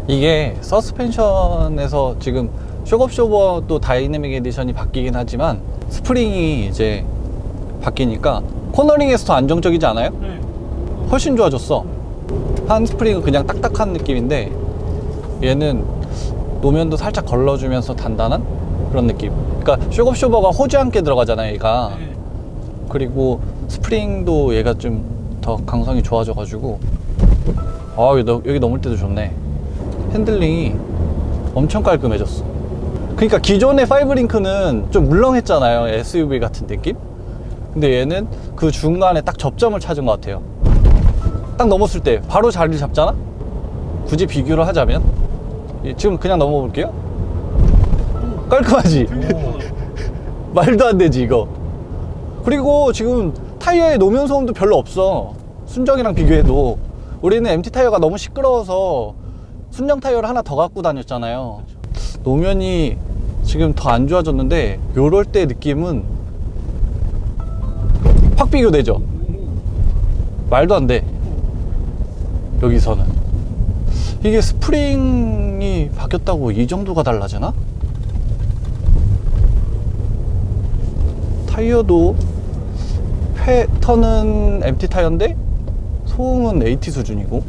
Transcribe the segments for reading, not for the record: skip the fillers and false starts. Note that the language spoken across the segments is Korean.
이게 서스펜션에서 지금 쇼겁쇼버도 다이내믹 에디션이 바뀌긴 하지만 스프링이 이제 바뀌니까 코너링에서 더 안정적이지 않아요? 네. 훨씬 좋아졌어. 한 스프링은 그냥 딱딱한 느낌인데 얘는 노면도 살짝 걸러주면서 단단한 그런 느낌. 그러니까 쇼겁쇼버가 호주 함께 들어가잖아요, 얘가. 네. 그리고 스프링도 얘가 좀 더 강성이 좋아져가지고 여기 넘을 때도 좋네. 핸들링이 엄청 깔끔해졌어. 그러니까 기존의 파이브링크는 좀 물렁했잖아요, SUV 같은 느낌. 근데 얘는 그 중간에 딱 접점을 찾은 것 같아요. 딱 넘었을 때 바로 자리를 잡잖아. 굳이 비교를 하자면 지금 그냥 넘어볼게요. 깔끔하지? 말도 안 되지 이거. 그리고 지금 타이어에 노면 소음도 별로 없어. 순정이랑 비교해도. 우리는 MT 타이어가 너무 시끄러워서 순정 타이어를 하나 더 갖고 다녔잖아요. 노면이 지금 더 안 좋아졌는데 요럴 때 느낌은 확 비교되죠. 말도 안 돼. 여기서는 이게 스프링이 바뀌었다고 이 정도가 달라지나? 타이어도 패턴은 MT 타이어인데 소음은 AT 수준이고.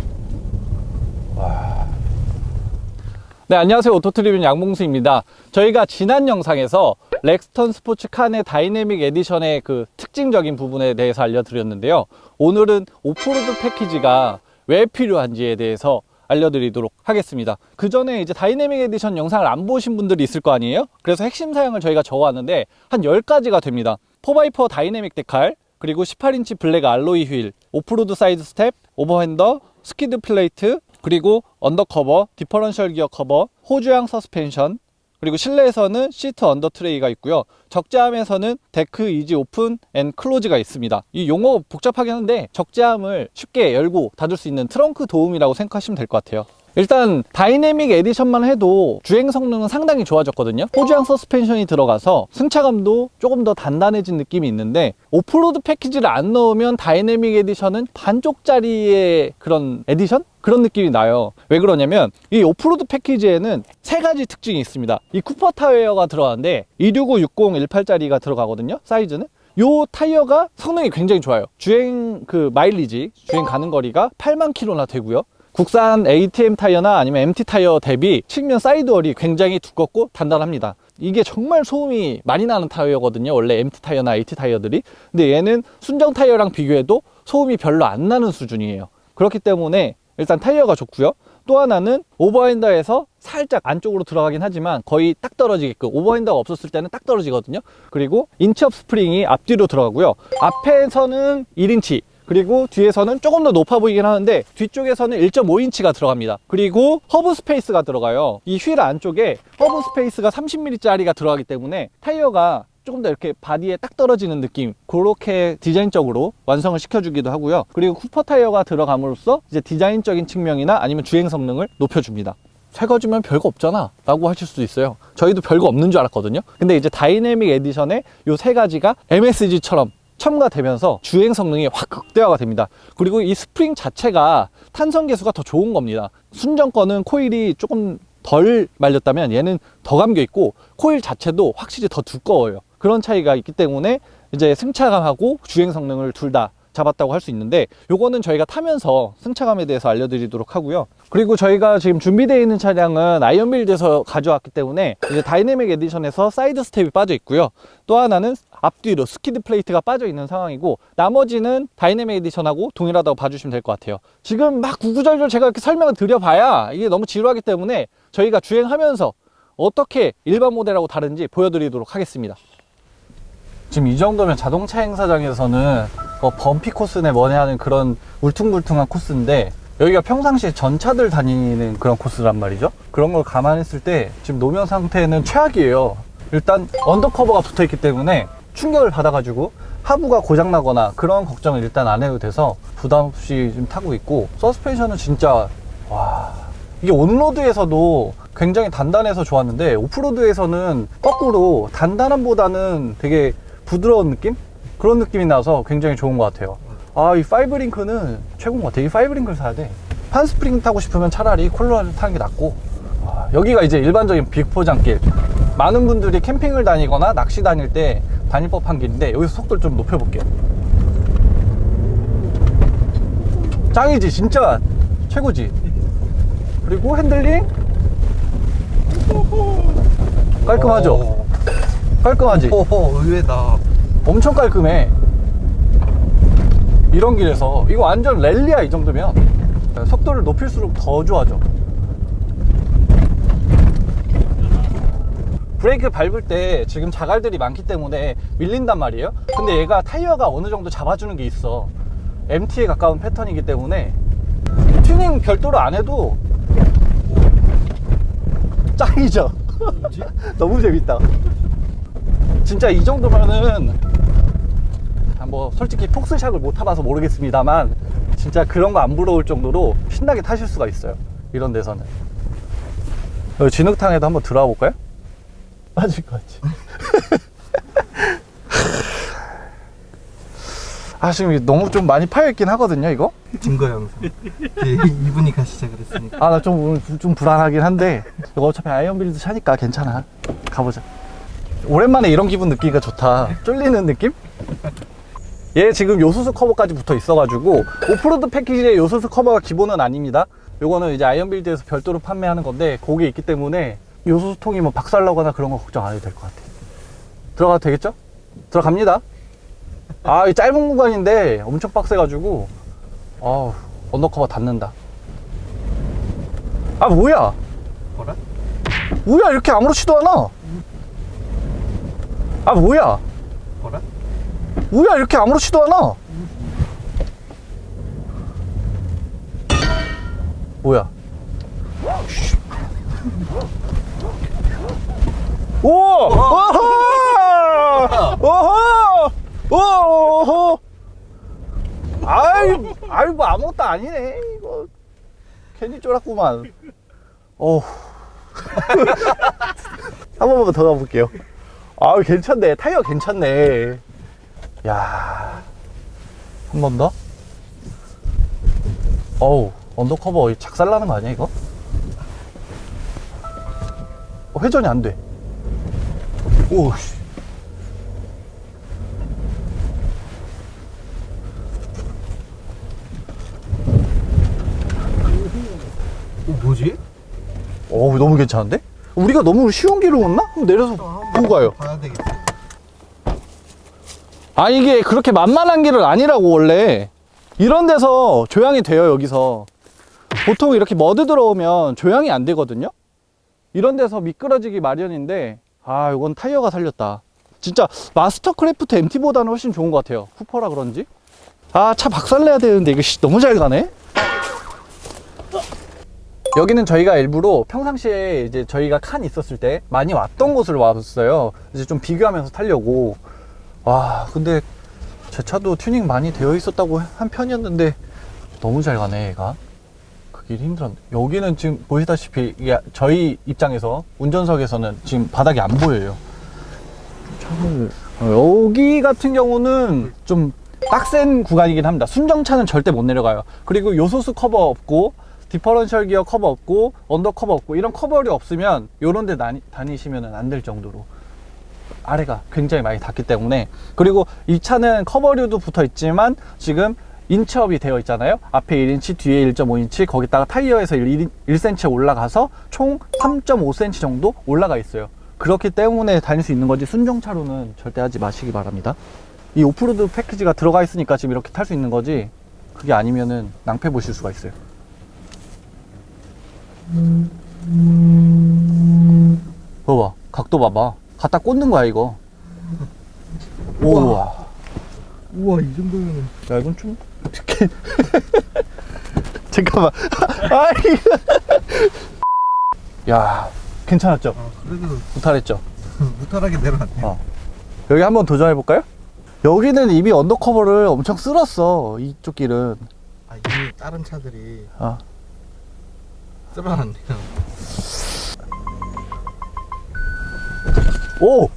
와. 네, 안녕하세요. 오토트리뷰 양봉수입니다. 저희가 지난 영상에서 렉스턴 스포츠 칸의 다이내믹 에디션의 그 특징적인 부분에 대해서 알려드렸는데요. 오늘은 오프로드 패키지가 왜 필요한지에 대해서 알려드리도록 하겠습니다. 그 전에 이제 다이내믹 에디션 영상을 안 보신 분들이 있을 거 아니에요? 그래서 핵심 사양을 저희가 적어왔는데 한 10가지가 됩니다. 4x4 다이내믹 데칼, 그리고 18인치 블랙 알로이 휠, 오프로드 사이드 스텝, 오버핸더, 스키드 플레이트, 그리고 언더커버, 디퍼런셜 기어 커버, 호주향 서스펜션, 그리고 실내에서는 시트 언더 트레이가 있고요. 적재함에서는 데크 이지 오픈 앤 클로즈가 있습니다. 이 용어 복잡하긴 한데 적재함을 쉽게 열고 닫을 수 있는 트렁크 도움이라고 생각하시면 될 것 같아요. 일단 다이내믹 에디션만 해도 주행 성능은 상당히 좋아졌거든요. 호주향 서스펜션이 들어가서 승차감도 조금 더 단단해진 느낌이 있는데, 오프로드 패키지를 안 넣으면 다이내믹 에디션은 반쪽짜리의 그런 에디션? 그런 느낌이 나요. 왜 그러냐면 이 오프로드 패키지에는 세 가지 특징이 있습니다. 이 쿠퍼 타이어가 들어가는데 265, 18짜리가 들어가거든요, 사이즈는. 요 타이어가 성능이 굉장히 좋아요. 주행 마일리지, 주행 가는 거리가 8만 킬로나 되고요. 국산 ATM 타이어나 아니면 MT 타이어 대비 측면 사이드월이 굉장히 두껍고 단단합니다. 이게 정말 소음이 많이 나는 타이어거든요, 원래 MT 타이어나 AT 타이어들이. 근데 얘는 순정 타이어랑 비교해도 소음이 별로 안 나는 수준이에요. 그렇기 때문에 일단 타이어가 좋고요. 또 하나는 오버핸더에서 살짝 안쪽으로 들어가긴 하지만 거의 딱 떨어지게끔, 오버핸더가 없었을 때는 딱 떨어지거든요. 그리고 인치업 스프링이 앞뒤로 들어가고요. 앞에서는 1인치, 그리고 뒤에서는 조금 더 높아 보이긴 하는데 뒤쪽에서는 1.5인치가 들어갑니다. 그리고 허브 스페이스가 들어가요. 이 휠 안쪽에 허브 스페이스가 30mm짜리가 들어가기 때문에 타이어가 조금 더 이렇게 바디에 딱 떨어지는 느낌, 그렇게 디자인적으로 완성을 시켜주기도 하고요. 그리고 쿠퍼 타이어가 들어감으로써 이제 디자인적인 측면이나 아니면 주행 성능을 높여줍니다. 새 가지면 별거 없잖아 라고 하실 수도 있어요. 저희도 별거 없는 줄 알았거든요. 근데 이제 다이내믹 에디션의 요 세 가지가 MSG처럼 첨가되면서 주행 성능이 확 극대화가 됩니다. 그리고 이 스프링 자체가 탄성 계수가 더 좋은 겁니다. 순정 거는 코일이 조금 덜 말렸다면 얘는 더 감겨 있고 코일 자체도 확실히 더 두꺼워요. 그런 차이가 있기 때문에 이제 승차감하고 주행 성능을 둘 다 잡았다고 할 수 있는데, 요거는 저희가 타면서 승차감에 대해서 알려드리도록 하고요. 그리고 저희가 지금 준비되어 있는 차량은 아이언빌드에서 가져왔기 때문에 이제 다이내믹 에디션에서 사이드 스텝이 빠져 있고요. 또 하나는 앞뒤로 스키드 플레이트가 빠져 있는 상황이고, 나머지는 다이내믹 에디션하고 동일하다고 봐주시면 될 것 같아요. 지금 막 구구절절 제가 이렇게 설명을 드려봐야 이게 너무 지루하기 때문에 저희가 주행하면서 어떻게 일반 모델하고 다른지 보여드리도록 하겠습니다. 지금 이 정도면 자동차 행사장에서는 범피 코스네 뭐네 하는 그런 울퉁불퉁한 코스인데, 여기가 평상시에 전차들 다니는 그런 코스란 말이죠. 그런 걸 감안했을 때 지금 노면 상태는 최악이에요. 일단 언더커버가 붙어있기 때문에 충격을 받아가지고 하부가 고장나거나 그런 걱정을 일단 안 해도 돼서 부담 없이 좀 타고 있고, 서스펜션은 진짜 이게 온로드에서도 굉장히 단단해서 좋았는데 오프로드에서는 거꾸로 단단함보다는 되게 부드러운 느낌? 그런 느낌이 나서 굉장히 좋은 것 같아요. 이 파이브링크는 최고인 것 같아요. 이 파이브링크를 사야 돼. 판스프링 타고 싶으면 차라리 콜로라를 타는 게 낫고. 여기가 이제 일반적인 빅포장길. 많은 분들이 캠핑을 다니거나 낚시 다닐 때 다닐 법한 길인데 여기서 속도를 좀 높여볼게요. 짱이지, 진짜 최고지. 그리고 핸들링 깔끔하죠? 깔끔하지? 의외다. 엄청 깔끔해. 이런 길에서 이거 완전 랠리야. 이 정도면 속도를 높일수록 더 좋아져. 브레이크 밟을 때 지금 자갈들이 많기 때문에 밀린단 말이에요. 근데 얘가 타이어가 어느 정도 잡아주는 게 있어. MT에 가까운 패턴이기 때문에 튜닝 별도로 안 해도 짱이죠. 너무 재밌다. 진짜 이 정도면은 뭐 솔직히 폭스샷을 못 타봐서 모르겠습니다만 진짜 그런 거 안 부러울 정도로 신나게 타실 수가 있어요. 이런 데서는. 여기 진흙탕에도 한번 들어가 볼까요? 빠질 것 같지. 지금 너무 좀 많이 파여있긴 하거든요, 이거? 증거 영상. 이분이 가시자 그랬으니까. 나 좀 불안하긴 한데 이거 어차피 아이언빌드 차니까 괜찮아. 가보자. 오랜만에 이런 기분 느끼기가 좋다. 쫄리는 느낌? 얘 지금 요소수 커버까지 붙어 있어가지고 오프로드 패키지에 요소수 커버가 기본은 아닙니다. 요거는 이제 아이언빌드에서 별도로 판매하는 건데 거기에 있기 때문에 요소수통이 뭐 박살나거나 그런 거 걱정 안 해도 될 것 같아. 들어가도 되겠죠? 들어갑니다. 이 짧은 구간인데 엄청 빡세가지고 언더커버 닿는다. 뭐야? 뭐라? 뭐야, 이렇게 아무렇지도 않아. 뭐야? 뭐라? 뭐야, 이렇게 아무렇지도 않아. 뭐야? 오! 오호! 오호! 오호! 뭐 아무것도 아니네. 이거 괜히 쫄았구만. 한 번만 더 가볼게요. 괜찮네. 타이어 괜찮네. 야, 한 번 더. 언더커버 작살나는 거 아니야, 이거? 회전이 안 돼. 오씨. 뭐지? 너무 괜찮은데? 우리가 너무 쉬운 길을 왔나? 그럼 내려서 보고 가요. 봐야 되겠어. 이게 그렇게 만만한 길은 아니라고. 원래 이런 데서 조향이 돼요. 여기서 보통 이렇게 머드 들어오면 조향이 안 되거든요. 이런 데서 미끄러지기 마련인데 이건 타이어가 살렸다. 진짜 마스터크래프트 MT보다는 훨씬 좋은 것 같아요. 쿠퍼라 그런지. 차 박살내야 되는데 이거 너무 잘 가네. 여기는 저희가 일부러 평상시에 이제 저희가 칸 있었을 때 많이 왔던 곳을 왔어요. 이제 좀 비교하면서 타려고. 근데 제 차도 튜닝 많이 되어 있었다고 한 편이었는데 너무 잘 가네, 얘가. 그 길이 힘들었는데. 여기는 지금 보시다시피 이게 저희 입장에서 운전석에서는 지금 바닥이 안 보여요. 여기 같은 경우는 좀 빡센 구간이긴 합니다. 순정차는 절대 못 내려가요. 그리고 요소수 커버 없고 디퍼런셜 기어 커버 없고 언더 커버 없고 이런 커버리 없으면 요런 데 다니시면 안 될 정도로 아래가 굉장히 많이 닿기 때문에. 그리고 이 차는 커버류도 붙어 있지만 지금 인치업이 되어 있잖아요. 앞에 1인치 뒤에 1.5인치 거기다가 타이어에서 1cm 올라가서 총 3.5cm 정도 올라가 있어요. 그렇기 때문에 다닐 수 있는 거지 순정차로는 절대 하지 마시기 바랍니다. 이 오프로드 패키지가 들어가 있으니까 지금 이렇게 탈 수 있는 거지 그게 아니면은 낭패 보실 수가 있어요. 봐봐, 각도 봐봐. 갖다 꽂는 거야 이거. 우와. 우와, 이 정도면은. 야, 이건 좀 어떻게? 잠깐만. 야, 괜찮았죠? 그래도 무탈했죠? 무탈하게 내려놨네. 여기 한번 도전해 볼까요? 여기는 이미 언더커버를 엄청 쓸었어. 이쪽 길은. 이미 다른 차들이 쓸어놨네요. 오!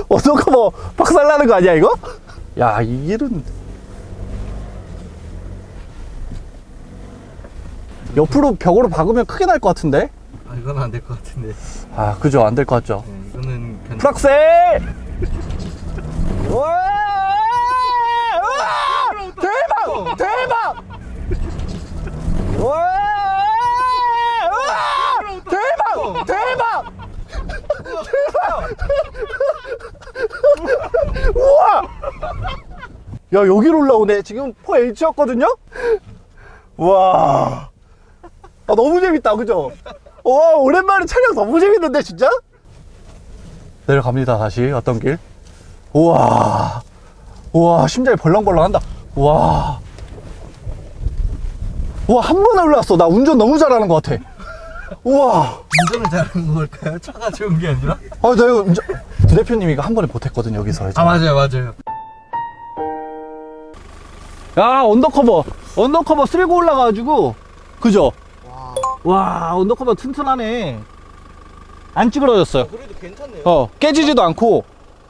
언더커버 박살나는 거 아니야 이거? 야, 이 길은 옆으로 벽으로 박으면 크게 날 것 같은데? 아, 이건 안 될 것 같은데. 아, 그죠. 안 될 것 같죠. 네, 이거는 풀악셀! 우와! 우와! 대박! 대박! 우와! 우와! 대박! 대박! 대박! 우와! 야, 여기로 올라오네. 지금 4H였거든요? 와. 아, 너무 재밌다, 그죠? 와, 오랜만에 촬영 너무 재밌는데, 진짜? 내려갑니다, 다시. 어떤 길. 우와. 우와, 심장이 벌렁벌렁 한다. 우와. 우와, 한 번에 올라왔어. 나 운전 너무 잘하는 것 같아. 우와. 운전을 잘하는 걸까요? 차가 좋은 게 아니라? 아, 나 이거 운전. 부대표님이 이거 한 번에 못했거든, 여기서. 이제. 아, 맞아요, 맞아요. 야, 언더커버 쓸고 올라가가지고. 그죠? 와, 언더커버 튼튼하네. 안 찌그러졌어요. 그래도 괜찮네요. 깨지지도 않고.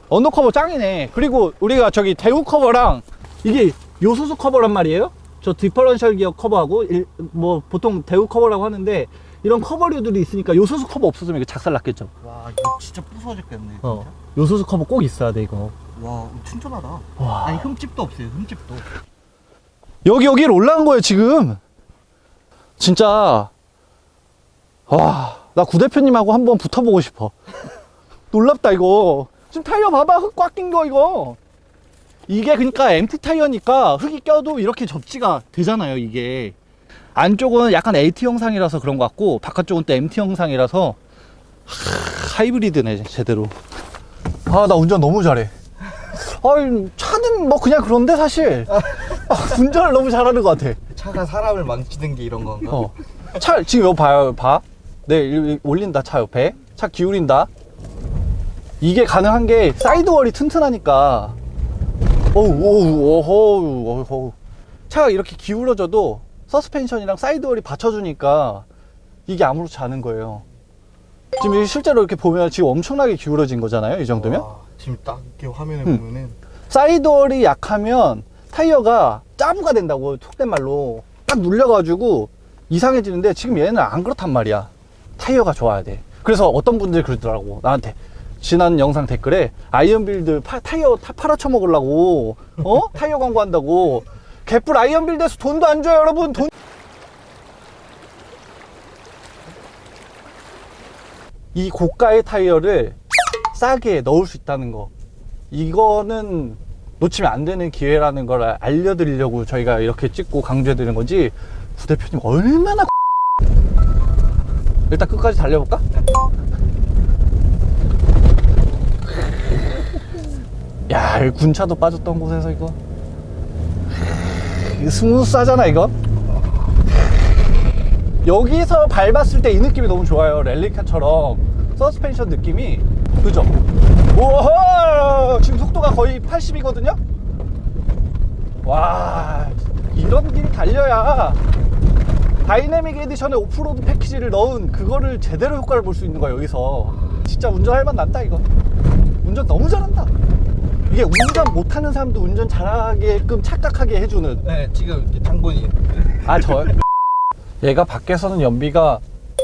언더커버 짱이네. 그리고 우리가 저기 대우 커버랑 이게 요소수 커버란 말이에요. 저 디퍼런셜 기어 커버하고 뭐 보통 대우 커버라고 하는데 이런 커버류들이 있으니까 요소수 커버 없었으면 이거 작살 났겠죠. 와, 이거 진짜 부서졌겠네, 진짜. 요소수 커버 꼭 있어야 돼 이거. 와, 튼튼하다. 와. 아니, 흠집도 없어요, 흠집도. 여기를 올라간 거예요 지금. 진짜 와, 나 구대표님하고 한번 붙어보고 싶어. 놀랍다 이거. 지금 타이어 봐봐, 흙 꽉 낀 거 이거. 이게 그러니까 MT 타이어니까 흙이 껴도 이렇게 접지가 되잖아요. 이게 안쪽은 약간 AT 형상이라서 그런 것 같고 바깥쪽은 또 MT 형상이라서 하이브리드네 제대로. 아, 나 운전 너무 잘해. 차는 뭐 그냥 그런데 사실 운전을 너무 잘하는 것 같아. 차가 사람을 망치는 게 이런 건가? 차 지금 이거 봐요. 봐. 네, 올린다. 차 옆에 차 기울인다. 이게 가능한 게 사이드월이 튼튼하니까. 오호. 차가 이렇게 기울어져도 서스펜션이랑 사이드월이 받쳐주니까 이게 아무렇지 않은 거예요. 지금 실제로 이렇게 보면 지금 엄청나게 기울어진 거잖아요. 이 정도면. 와, 지금 딱 이렇게 화면에 보면은 사이드월이 약하면 타이어가 짜부가 된다고, 속된 말로 딱 눌려가지고 이상해지는데 지금 얘는 안 그렇단 말이야. 타이어가 좋아야 돼. 그래서 어떤 분들이 그러더라고 나한테. 지난 영상 댓글에 아이언빌드 타이어 팔아쳐먹으려고 타이어 광고한다고. 개뿔 아이언빌드에서 돈도 안 줘요 여러분. 이 고가의 타이어를 싸게 넣을 수 있다는 거, 이거는 놓치면 안 되는 기회라는 걸 알려드리려고 저희가 이렇게 찍고 강조해드리는 거지. 부대표님 얼마나 일단 끝까지 달려볼까? 야, 이 군차도 빠졌던 곳에서 이거 스무스하잖아 이거. 여기서 밟았을 때 이 느낌이 너무 좋아요. 랠리카처럼 서스펜션 느낌이. 그죠? 우와, 지금 속도가 거의 80이거든요? 와, 이런 길 달려야 다이내믹 에디션의 오프로드 패키지를 넣은 그거를 제대로 효과를 볼 수 있는 거야. 여기서 진짜 운전할 맛 난다 이거. 운전 너무 잘한다. 이게 운전 못하는 사람도 운전 잘하게끔 착각하게 해주는. 네, 지금 당분이. 저 얘가 밖에서는 연비가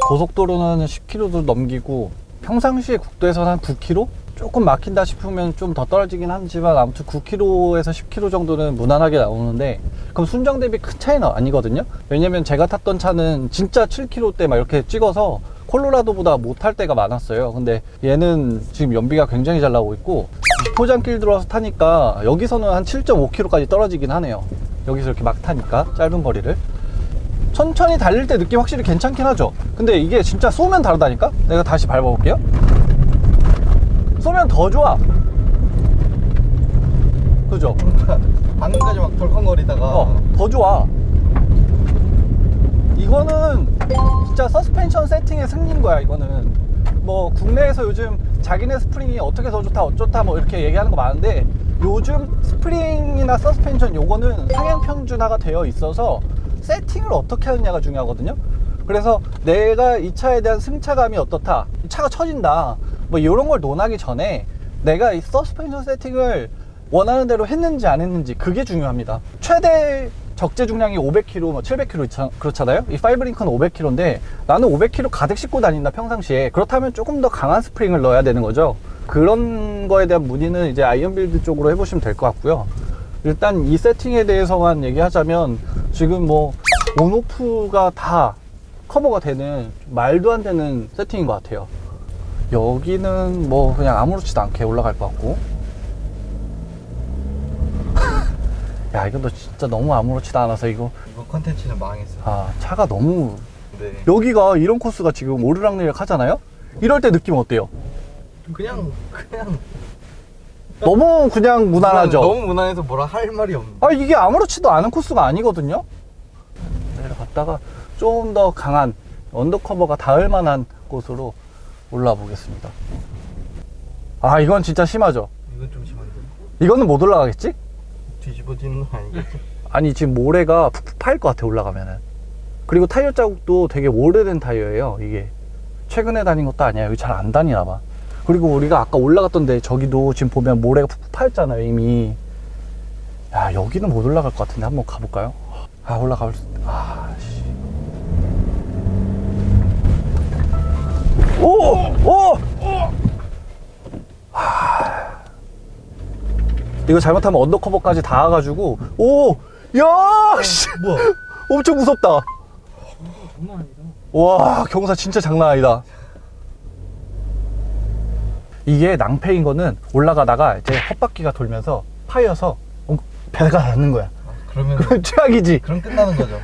고속도로는 10km도 넘기고 평상시에 국도에서는 한 9km? 조금 막힌다 싶으면 좀 더 떨어지긴 하지만 아무튼 9km에서 10km 정도는 무난하게 나오는데, 그럼 순정 대비 큰 차이는 아니거든요. 왜냐면 제가 탔던 차는 진짜 7km대 막 이렇게 찍어서 콜로라도보다 못할 때가 많았어요. 근데 얘는 지금 연비가 굉장히 잘 나오고 있고, 포장길 들어와서 타니까 여기서는 한 7.5km까지 떨어지긴 하네요. 여기서 이렇게 막 타니까 짧은 거리를 천천히 달릴 때 느낌 확실히 괜찮긴 하죠. 근데 이게 진짜 쏘면 다르다니까. 내가 다시 밟아볼게요. 쏘면 더 좋아. 그죠? 방금까지 막 덜컹거리다가 더 좋아. 이거는 진짜 서스펜션 세팅의 승리인 거야. 이거는 뭐 국내에서 요즘 자기네 스프링이 어떻게 더 좋다 어쩌다 뭐 이렇게 얘기하는 거 많은데, 요즘 스프링이나 서스펜션 요거는 상향 평준화가 되어 있어서 세팅을 어떻게 하느냐가 중요하거든요. 그래서 내가 이 차에 대한 승차감이 어떻다, 이 차가 처진다, 뭐 이런 걸 논하기 전에 내가 이 서스펜션 세팅을 원하는 대로 했는지 안 했는지, 그게 중요합니다. 최대 적재 중량이 500kg, 뭐 700kg 그렇잖아요. 이 파이브링크는 500kg인데 나는 500kg 가득 싣고 다닌다 평상시에. 그렇다면 조금 더 강한 스프링을 넣어야 되는 거죠. 그런 거에 대한 문의는 이제 아이언빌드 쪽으로 해보시면 될 것 같고요. 일단 이 세팅에 대해서만 얘기하자면 지금 뭐 온오프가 다 커버가 되는 말도 안 되는 세팅인 것 같아요. 여기는 뭐 그냥 아무렇지도 않게 올라갈 것 같고. 야, 이건 너 진짜 너무 아무렇지도 않아서 이거. 이번 컨텐츠는 망했어. 아, 차가 너무. 네. 여기가 이런 코스가 지금 오르락내리락 하잖아요. 이럴 때 느낌 어때요? 그냥 너무 그냥 무난하죠. 너무 무난해서 뭐라 할 말이 없네. 아, 이게 아무렇지도 않은 코스가 아니거든요. 내려갔다가 좀 더 강한 언더커버가 닿을 만한 곳으로 올라 보겠습니다. 아, 이건 진짜 심하죠. 이건 좀 심한데. 이거는 못 올라가겠지? 뒤집어지는 건 아니겠지? 아니, 지금 모래가 푹푹 파일 것 같아, 올라가면은. 그리고 타이어 자국도 되게 오래된 타이어예요. 이게 최근에 다닌 것도 아니야. 여기 잘 안 다니나 봐. 그리고 우리가 아까 올라갔던데 저기도 지금 보면 모래가 푹푹 파였잖아요, 이미. 야, 여기는 못 올라갈 것 같은데 한번 가볼까요? 아, 올라가볼 수. 아, 씨. 오! 이거 잘못하면 언더커버까지 닿아가지고, 오! 야! 씨! 뭐야? 엄청 무섭다. 장난 아니다. 와, 경사 진짜 장난 아니다. 이게 낭패인 거는 올라가다가 이제 헛바퀴가 돌면서 파여서 배가 닿는 거야. 그러면 그럼 최악이지. 그럼 끝나는 거죠.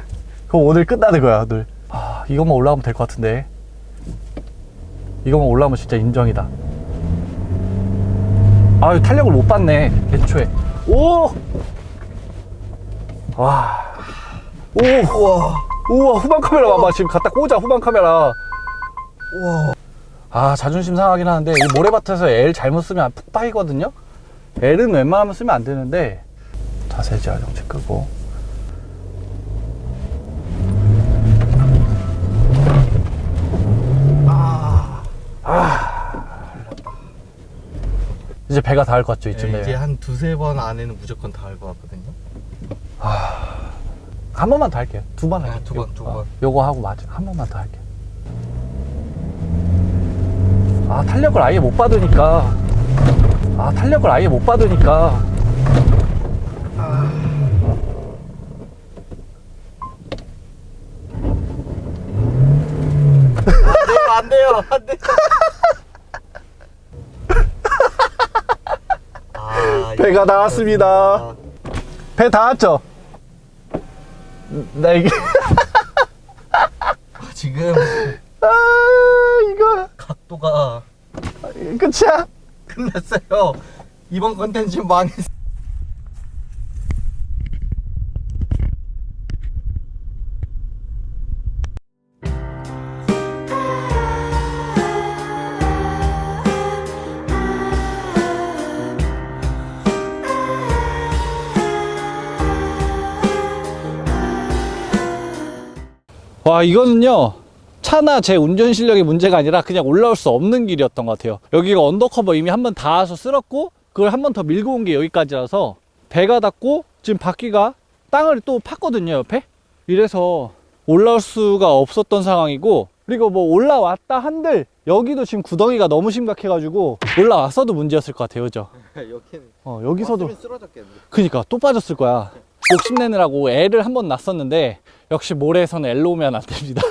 그럼 오늘 끝나는 거야, 오늘. 아, 이것만 올라가면 될 것 같은데. 이것만 올라오면 진짜 인정이다. 아유, 탄력을 못 받네, 애초에. 오! 와. 오! 우와. 우와, 후방 카메라 봐봐. 지금 갖다 꽂아, 후방 카메라. 우와. 아, 자존심 상하긴 하는데, 이 모래밭에서 L 잘못 쓰면 푹 빠이거든요? L은 웬만하면 쓰면 안 되는데, 자세 제한 정체 끄고. 이제 배가 닿을 것 같죠, 이쯤 네, 되면. 이제 한 두세 번 안에는 무조건 닿을 것 같거든요. 한 번만 더 할게요. 두 번 할게요. 두 번, 두 번. 요거 하고 맞아. 한 번만 더 할게요. 아, 탄력을 아예 못 받으니까. 안 돼요, 안 돼요. 배가 나왔습니다. 배 닿았죠? 나 이게. 지금 아, 이거. 각도가 끝이야? 끝났어요. 이번 컨텐츠 망했어. 와, 이거는요, 차나 제 운전 실력의 문제가 아니라 그냥 올라올 수 없는 길이었던 것 같아요. 여기가 언더커버 이미 한 번 닿아서 쓸었고, 그걸 한 번 더 밀고 온 게 여기까지라서 배가 닿고 지금 바퀴가 땅을 또 팠거든요, 옆에. 이래서 올라올 수가 없었던 상황이고, 그리고 뭐 올라왔다 한들 여기도 지금 구덩이가 너무 심각해가지고 올라왔어도 문제였을 것 같아요, 그죠? 여기는 여기서도 쓰러졌겠네. 그니까 또 빠졌을 거야. 욕심내느라고 L을 한 번 놨었는데 역시 모래에서는 L로 오면 안 됩니다.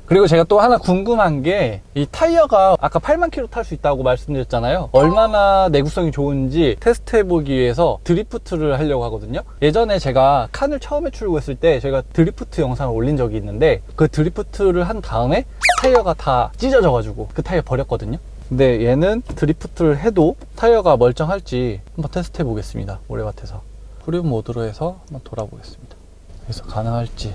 그리고 제가 또 하나 궁금한 게, 이 타이어가 아까 8만 킬로 탈 수 있다고 말씀드렸잖아요. 얼마나 내구성이 좋은지 테스트 해보기 위해서 드리프트를 하려고 하거든요. 예전에 제가 칸을 처음에 출고했을 때 제가 드리프트 영상을 올린 적이 있는데, 그 드리프트를 한 다음에 타이어가 다 찢어져 가지고 그 타이어 버렸거든요. 근데 얘는 드리프트를 해도 타이어가 멀쩡할지 한번 테스트 해보겠습니다, 모래밭에서. 프리 모드로 해서 한번 돌아보겠습니다. 그래서 가능할지.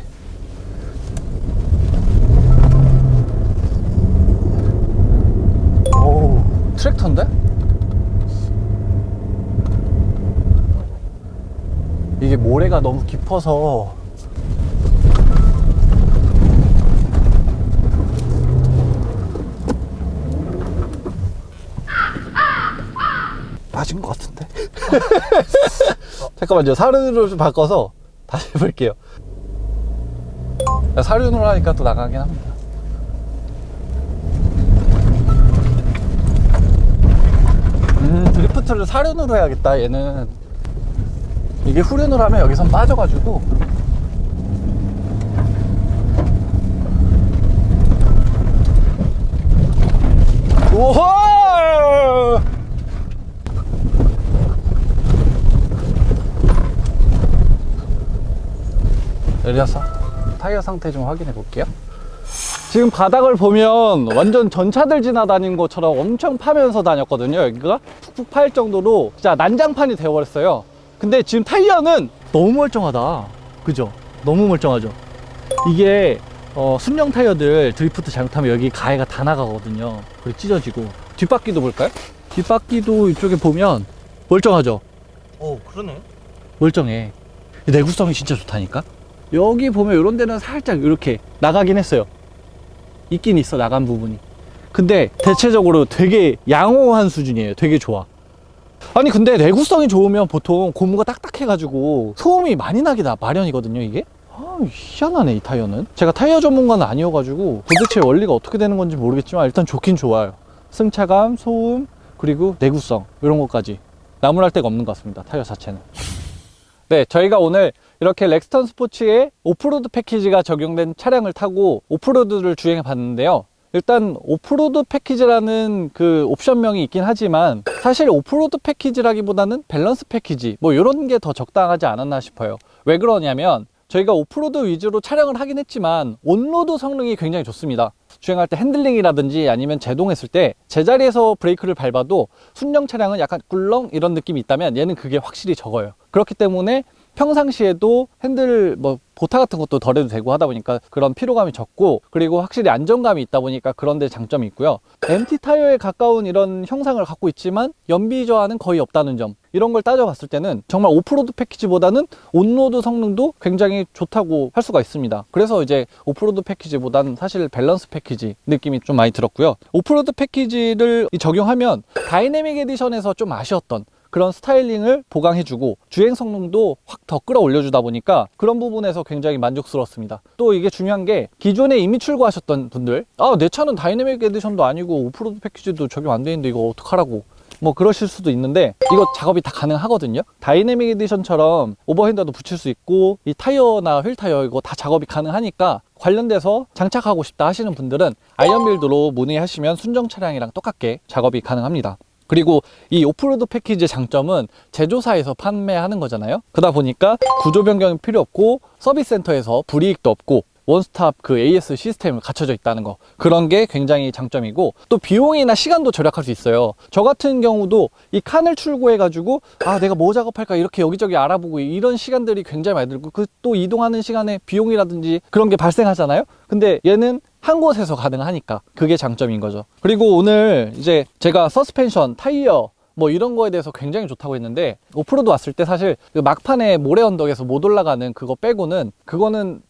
오, 트랙터인데? 이게 모래가 너무 깊어서 빠진 것 같은데? 잠깐만요. 사르르를 좀 바꿔서 다시 해볼게요. 사륜으로 하니까 또 나가긴 합니다. 드리프트를 사륜으로 해야겠다. 얘는 이게 후륜으로 하면 여기선 빠져가지고. 오호! 내려서 타이어 상태 좀 확인해 볼게요. 지금 바닥을 보면 완전 전차들 지나다닌 것처럼 엄청 파면서 다녔거든요. 여기가 푹푹 파일 정도로 진짜 난장판이 되어버렸어요. 근데 지금 타이어는 너무 멀쩡하다. 그죠? 너무 멀쩡하죠? 이게 순정 타이어들 드리프트 잘못하면 여기 가해가 다 나가거든요. 그리고 찢어지고. 뒷바퀴도 볼까요? 뒷바퀴도 이쪽에 보면 멀쩡하죠? 오, 그러네. 멀쩡해. 내구성이 진짜 좋다니까? 여기 보면 이런 데는 살짝 이렇게 나가긴 했어요. 있긴 있어, 나간 부분이. 근데 대체적으로 되게 양호한 수준이에요. 되게 좋아. 아니 근데 내구성이 좋으면 보통 고무가 딱딱해가지고 소음이 많이 나기 마련이거든요, 이게. 희한하네, 이 타이어는. 제가 타이어 전문가는 아니어가지고 도대체 원리가 어떻게 되는 건지 모르겠지만 일단 좋긴 좋아요. 승차감, 소음, 그리고 내구성 이런 것까지 나무랄 데가 없는 것 같습니다, 타이어 자체는. 네, 저희가 오늘 이렇게 렉스턴 스포츠의 오프로드 패키지가 적용된 차량을 타고 오프로드를 주행해 봤는데요. 일단 오프로드 패키지라는 그 옵션명이 있긴 하지만 사실 오프로드 패키지라기보다는 밸런스 패키지 뭐 이런 게 더 적당하지 않았나 싶어요. 왜 그러냐면 저희가 오프로드 위주로 촬영을 하긴 했지만 온로드 성능이 굉장히 좋습니다. 주행할 때 핸들링이라든지 아니면 제동했을 때 제자리에서 브레이크를 밟아도 순정 차량은 약간 꿀렁 이런 느낌이 있다면 얘는 그게 확실히 적어요. 그렇기 때문에 평상시에도 핸들 뭐 보타 같은 것도 덜 해도 되고 하다 보니까 그런 피로감이 적고, 그리고 확실히 안정감이 있다 보니까 그런 데 장점이 있고요. MT 타이어에 가까운 이런 형상을 갖고 있지만 연비 저하는 거의 없다는 점, 이런 걸 따져봤을 때는 정말 오프로드 패키지보다는 온로드 성능도 굉장히 좋다고 할 수가 있습니다. 그래서 이제 오프로드 패키지보다는 사실 밸런스 패키지 느낌이 좀 많이 들었고요. 오프로드 패키지를 적용하면 다이내믹 에디션에서 좀 아쉬웠던 그런 스타일링을 보강해주고 주행 성능도 확 더 끌어올려주다 보니까 그런 부분에서 굉장히 만족스러웠습니다. 또 이게 중요한 게 기존에 이미 출고하셨던 분들, 내 차는 다이내믹 에디션도 아니고 오프로드 패키지도 적용 안 돼 있는데 이거 어떡하라고 뭐 그러실 수도 있는데, 이거 작업이 다 가능하거든요. 다이내믹 에디션처럼 오버핸더도 붙일 수 있고 이 타이어나 휠 타이어 이거 다 작업이 가능하니까 관련돼서 장착하고 싶다 하시는 분들은 아이언빌드로 문의하시면 순정 차량이랑 똑같게 작업이 가능합니다. 그리고 이 오프로드 패키지의 장점은 제조사에서 판매하는 거잖아요. 그러다 보니까 구조 변경이 필요 없고 서비스 센터에서 불이익도 없고 원스톱 그 AS 시스템을 갖춰져 있다는 거, 그런 게 굉장히 장점이고, 또 비용이나 시간도 절약할 수 있어요. 저 같은 경우도 이 칸을 출고해 가지고 내가 뭐 작업할까 이렇게 여기저기 알아보고 이런 시간들이 굉장히 많이 들고, 그 또 이동하는 시간에 비용이라든지 그런 게 발생하잖아요. 근데 얘는 한 곳에서 가능하니까 그게 장점인 거죠. 그리고 오늘 이제 제가 서스펜션, 타이어 뭐 이런 거에 대해서 굉장히 좋다고 했는데, 오프로드 왔을 때 사실 그 막판에 모래 언덕에서 못 올라가는 그거 빼고는 그거는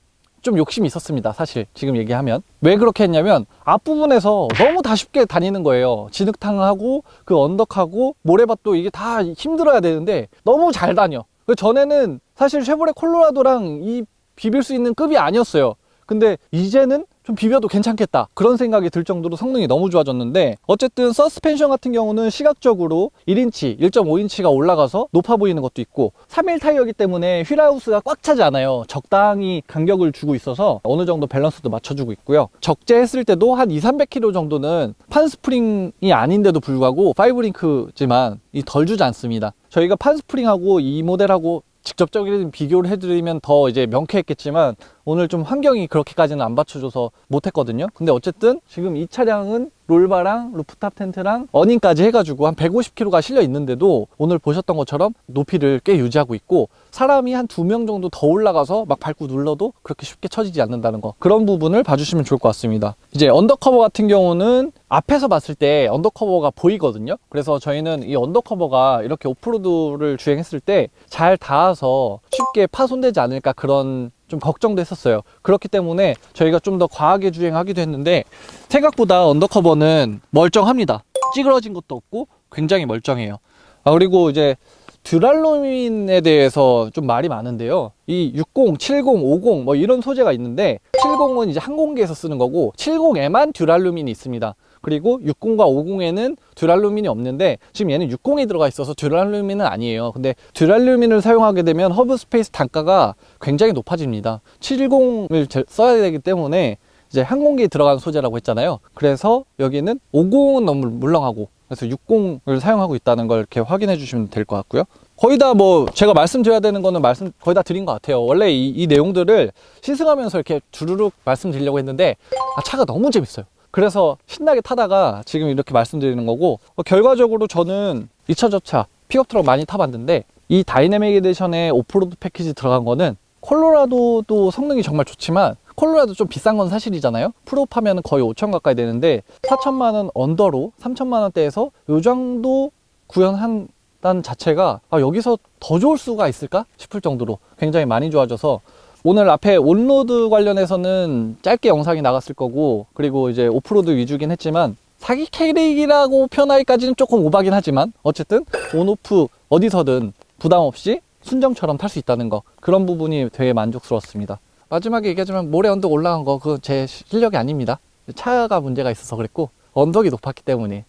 좀 욕심이 있었습니다, 사실. 지금 얘기하면 왜 그렇게 했냐면 앞부분에서 너무 다 쉽게 다니는 거예요. 진흙탕하고 그 언덕하고 모래밭도 이게 다 힘들어야 되는데 너무 잘 다녀. 전에는 사실 쉐보레 콜로라도랑 이 비빌 수 있는 급이 아니었어요. 근데 이제는 좀 비벼도 괜찮겠다, 그런 생각이 들 정도로 성능이 너무 좋아졌는데, 어쨌든 서스펜션 같은 경우는 시각적으로 1인치, 1.5인치가 올라가서 높아 보이는 것도 있고, 3일 타이어이기 때문에 휠하우스가 꽉 차지 않아요. 적당히 간격을 주고 있어서 어느 정도 밸런스도 맞춰주고 있고요. 적재했을 때도 한 200-300km 정도는 판스프링이 아닌데도 불구하고 5링크지만 덜 주지 않습니다. 저희가 판스프링하고 이 모델하고 직접적인 비교를 해드리면 더 이제 명쾌했겠지만 오늘 좀 환경이 그렇게까지는 안 받쳐줘서 못했거든요. 근데 어쨌든 지금 이 차량은 롤바랑 루프탑 텐트랑 어닝까지 해가지고 한 150kg가 실려 있는데도 오늘 보셨던 것처럼 높이를 꽤 유지하고 있고, 사람이 한 2명 정도 더 올라가서 막 밟고 눌러도 그렇게 쉽게 처지지 않는다는 거, 그런 부분을 봐주시면 좋을 것 같습니다. 이제 언더커버 같은 경우는 앞에서 봤을 때 언더커버가 보이거든요. 그래서 저희는 이 언더커버가 이렇게 오프로드를 주행했을 때 잘 닿아서 쉽게 파손되지 않을까, 그런 좀 걱정도 했었어요. 그렇기 때문에 저희가 좀 더 과하게 주행하기도 했는데 생각보다 언더커버는 멀쩡합니다. 찌그러진 것도 없고 굉장히 멀쩡해요. 그리고 이제 듀랄루민에 대해서 좀 말이 많은데요. 이 60, 70, 50 뭐 이런 소재가 있는데 70은 이제 항공기에서 쓰는 거고 70에만 듀랄루민이 있습니다. 그리고 60과 50에는 듀랄루민이 없는데 지금 얘는 60이 들어가 있어서 듀랄루민은 아니에요. 근데 듀랄루민을 사용하게 되면 허브 스페이스 단가가 굉장히 높아집니다. 70을 써야 되기 때문에 이제 항공기에 들어가는 소재라고 했잖아요. 그래서 여기는 50은 너무 물렁하고 그래서 60을 사용하고 있다는 걸 이렇게 확인해 주시면 될 것 같고요. 거의 다 뭐 제가 말씀드려야 되는 거는 거의 다 드린 것 같아요. 원래 이 내용들을 시승하면서 이렇게 주르륵 말씀드리려고 했는데 차가 너무 재밌어요. 그래서 신나게 타다가 지금 이렇게 말씀드리는 거고, 결과적으로 저는 2차 저차 픽업 트럭 많이 타봤는데 이 다이내믹 에디션에 오프로드 패키지 들어간 거는 콜로라도도 성능이 정말 좋지만 콜로라도 좀 비싼 건 사실이잖아요. 풀업하면 거의 5천 가까이 되는데 4천만 원 언더로 3천만 원대에서 요 정도 구현한다는 자체가 여기서 더 좋을 수가 있을까 싶을 정도로 굉장히 많이 좋아져서 오늘 앞에 온로드 관련해서는 짧게 영상이 나갔을 거고, 그리고 이제 오프로드 위주긴 했지만 사기 캐릭이라고 표현하기까지는 조금 오바긴 하지만 어쨌든 온오프 어디서든 부담 없이 순정처럼 탈 수 있다는 거, 그런 부분이 되게 만족스러웠습니다. 마지막에 얘기하자면 모래 언덕 올라간 거 그건 제 실력이 아닙니다. 차가 문제가 있어서 그랬고 언덕이 높았기 때문에.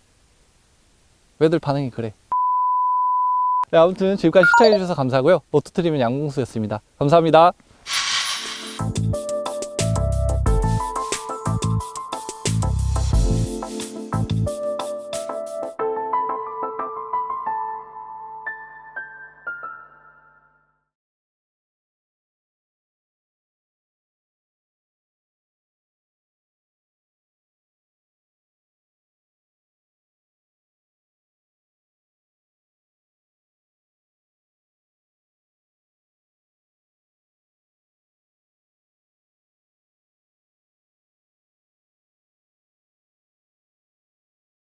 왜들 반응이 그래. 네, 아무튼 지금까지 시청해 주셔서 감사하고요. 오토트리면 양봉수였습니다. 감사합니다.